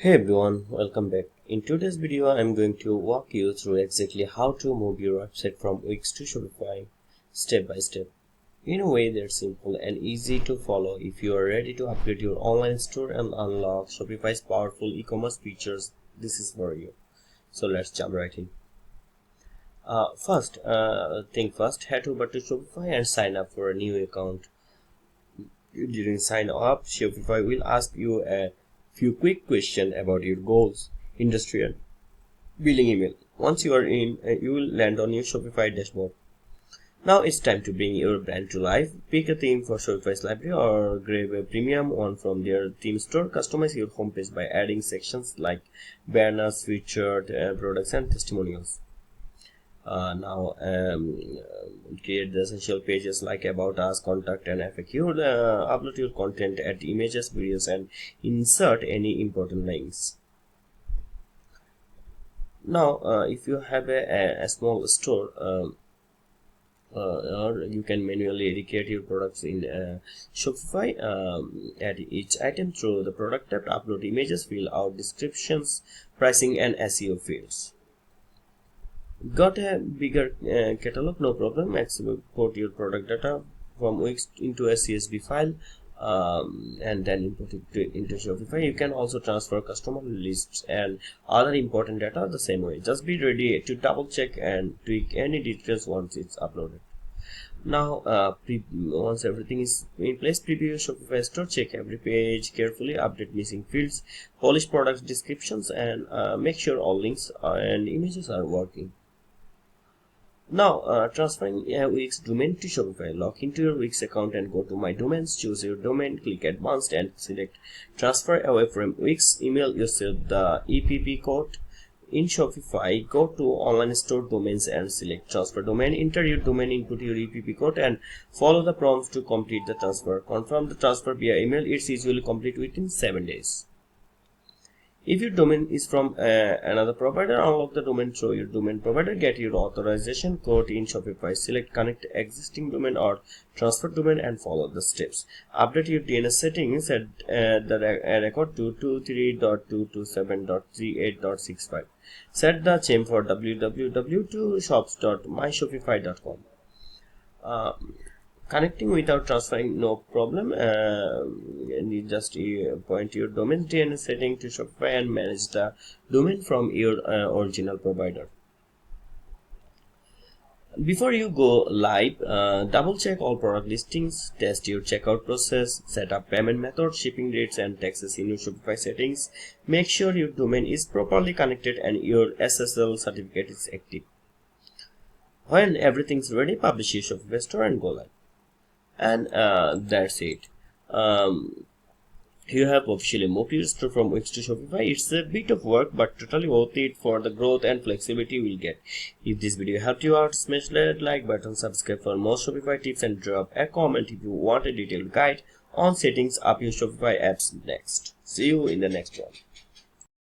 Hey everyone, welcome back. In today's video, I'm going to walk you through exactly how to move your website from Wix to Shopify step by step in a way that's simple and easy to follow. If you are ready to upgrade your online store and unlock Shopify's powerful e-commerce features, this is for you. So let's jump right in. First, head over to Shopify and sign up for a new account. During sign up, Shopify will ask you a few quick questions about your goals, industry, and billing email. Once you are in, you will land on your Shopify dashboard. Now it's time to bring your brand to life. Pick a theme for Shopify's library or grab a premium one from their theme store. Customize your homepage by adding sections like banners, featured products, and testimonials. Create the essential pages like about us, contact, and FAQ. Upload your content, add images, videos, and insert any important links. Now, if you have a small store, or you can manually recreate your products in Shopify. Add each item through the product tab, upload images, fill out descriptions, pricing, and SEO fields. Got a bigger catalog? No problem. Export your product data from Wix into a CSV file and then import it into Shopify. You can also transfer customer lists and other important data the same way. Just be ready to double check and tweak any details once it's uploaded. Now, once everything is in place, preview your Shopify store, check every page carefully, update missing fields, polish product descriptions, and make sure all links and images are working. Now, transferring a Wix domain to Shopify. Log into your Wix account and go to My Domains. Choose your domain, click Advanced, and select Transfer away from Wix. Email yourself the EPP code. In Shopify, go to Online Store Domains and select Transfer Domain. Enter your domain, input your EPP code, and follow the prompts to complete the transfer. Confirm the transfer via email. It's usually complete within 7 days. If your domain is from another provider, unlock the domain through your domain provider. Get your authorization code in Shopify. Select connect existing domain or transfer domain and follow the steps. Update your DNS settings at the record 223.227.38.65. Set the theme for www to shops.myshopify.com. Connecting without transferring, no problem. And you just point your domain DNS setting to Shopify and manage the domain from your original provider. Before you go live, double check all product listings, test your checkout process, set up payment methods, shipping rates, and taxes in your Shopify settings. Make sure your domain is properly connected and your SSL certificate is active. When everything's ready, publish your Shopify store and go live. And that's it. You have officially moved your store from Wix to Shopify. It's a bit of work, but totally worth it for the growth and flexibility you will get. If this video helped you out, smash that like button, subscribe for more Shopify tips, and drop a comment if you want a detailed guide on settings up your Shopify apps next. See you in the next one.